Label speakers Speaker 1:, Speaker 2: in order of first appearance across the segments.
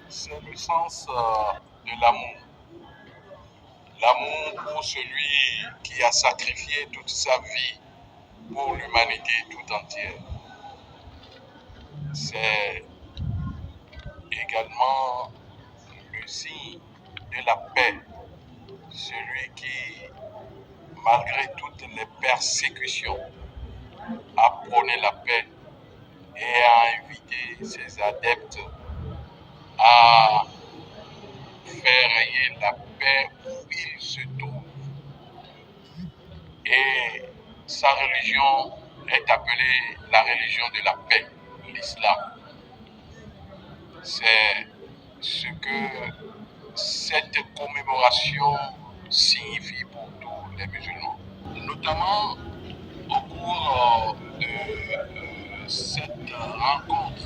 Speaker 1: C'est le sens de l'amour. L'amour pour celui qui a sacrifié toute sa vie pour l'humanité tout entière. C'est également le signe de la paix. Celui qui, malgré toutes les persécutions, a prôné la paix et a invité ses adeptes à faire régner la paix où il se trouve. Et sa religion est appelée la religion de la paix, l'islam. C'est ce que cette commémoration signifie pour tous les musulmans. Notamment au cours de cette rencontre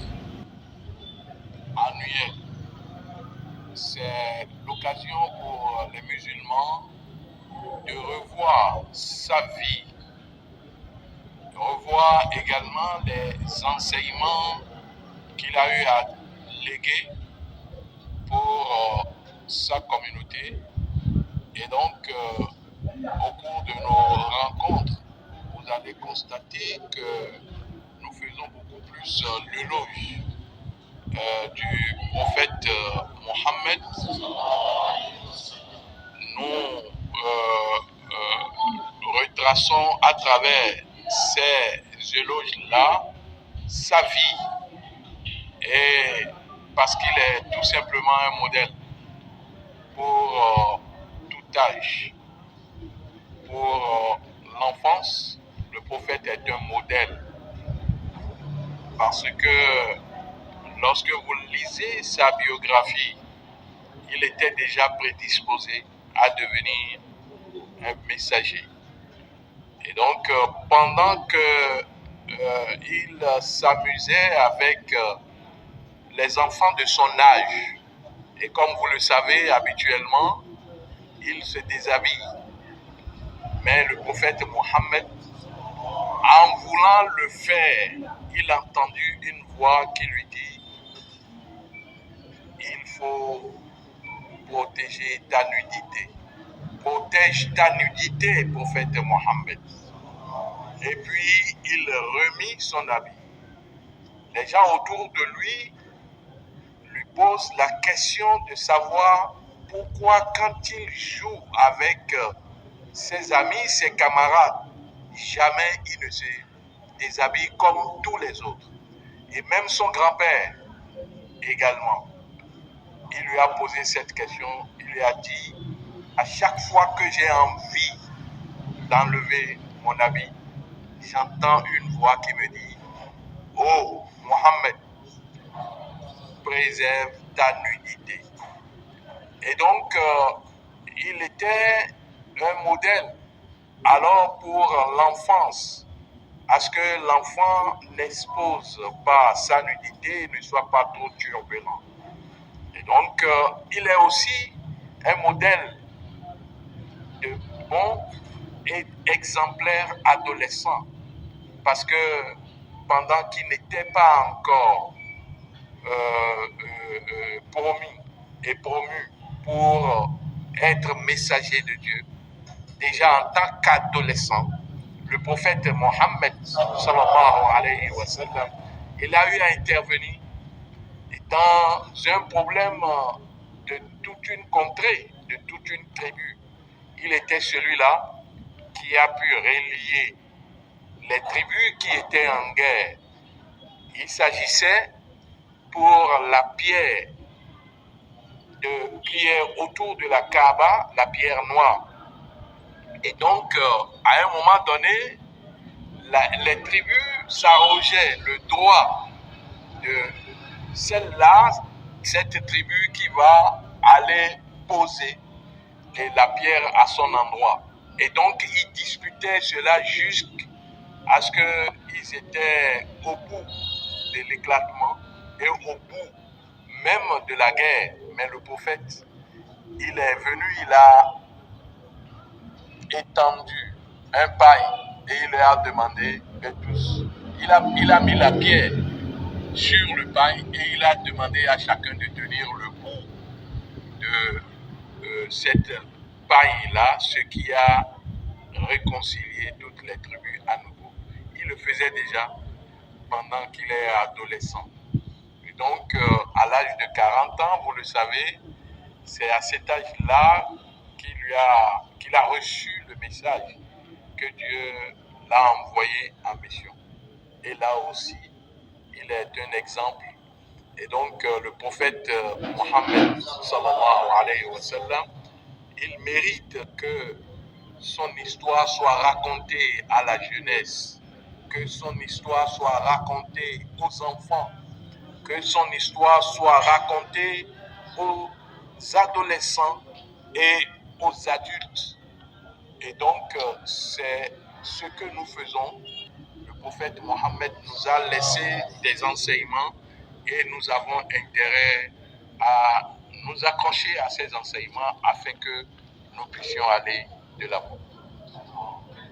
Speaker 1: annuelle, c'est l'occasion pour les musulmans de revoir sa vie, de revoir également les enseignements qu'il a eu à léguer pour sa communauté. Et donc, au cours de nos rencontres, vous allez constater que nous faisons beaucoup plus l'éloge du prophète Mohammed. Nous retraçons à travers ces éloges-là sa vie, et parce qu'il est tout simplement un modèle pour tout âge. Pour l'enfance, le prophète est un modèle, parce que lorsque vous lisez sa biographie, il était déjà prédisposé à devenir un messager. Et donc, pendant que il s'amusait avec les enfants de son âge, et comme vous le savez habituellement, il se déshabille. Mais le prophète Mohammed, en voulant le faire, il a entendu une voix qui lui dit: il faut protéger ta nudité. Protège ta nudité, prophète Mohammed. Et puis, il remit son habit. Les gens autour de lui posent la question de savoir pourquoi, quand il joue avec ses amis, ses camarades, jamais il ne se déshabille comme tous les autres. Et même son grand-père également. Il lui a posé cette question, il lui a dit: à chaque fois que j'ai envie d'enlever mon habit, j'entends une voix qui me dit: oh Mohammed, préserve ta nudité. Et donc, il était un modèle alors pour l'enfance, à ce que l'enfant n'expose pas sa nudité et ne soit pas trop turbulent. Et donc, il est aussi un modèle de bon et exemplaire adolescent, parce que pendant qu'il n'était pas encore promu pour être messager de Dieu, déjà en tant qu'adolescent, le prophète Mohammed sallallahu alayhi wa sallam, il a eu à intervenir dans un problème de toute une contrée, de toute une tribu. Il était celui-là qui a pu relier les tribus qui étaient en guerre. Il s'agissait pour la pierre qui est autour de la Kaaba, la pierre noire. Et donc, à un moment donné, les tribus s'arrogeaient le droit de celle-là, cette tribu qui va aller poser la pierre à son endroit. Et donc, ils disputaient cela jusqu'à ce qu'ils étaient au bout de l'éclatement et au bout même de la guerre. Mais le prophète, il est venu, il a étendu un paille et il leur a demandé que tous, il a mis la pierre sur le paille et il a demandé à chacun de tenir le bout de cette paille-là, ce qui a réconcilié toutes les tribus à nouveau. Il le faisait déjà pendant qu'il est adolescent. Et donc, à l'âge de 40 ans, vous le savez, c'est à cet âge-là qu'il a reçu le message que Dieu l'a envoyé en mission. Et là aussi, il est un exemple. Et donc, le prophète Mohammed, sallallahu alayhi wa sallam, il mérite que son histoire soit racontée à la jeunesse, que son histoire soit racontée aux enfants, que son histoire soit racontée aux adolescents et aux adultes. Et donc, c'est ce que nous faisons. Le prophète Mohammed nous a laissé des enseignements et nous avons intérêt à nous accrocher à ces enseignements afin que nous puissions aller de l'avant.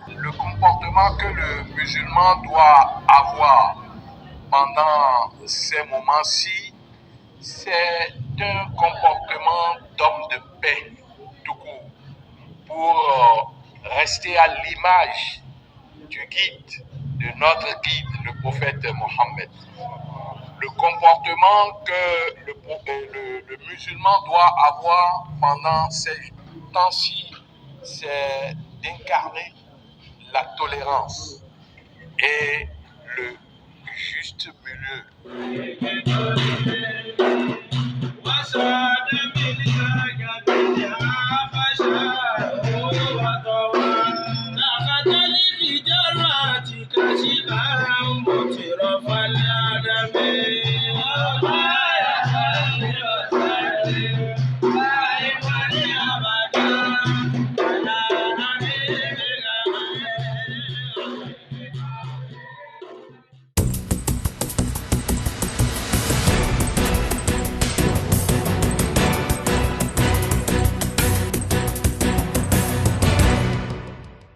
Speaker 1: Le comportement que le musulman doit avoir pendant ces moments-ci, c'est un comportement d'homme de paix tout court, pour rester à l'image du guide, de notre guide, le prophète Mohammed. Le comportement que le musulman doit avoir pendant ces temps-ci, c'est d'incarner la tolérance et le juste milieu.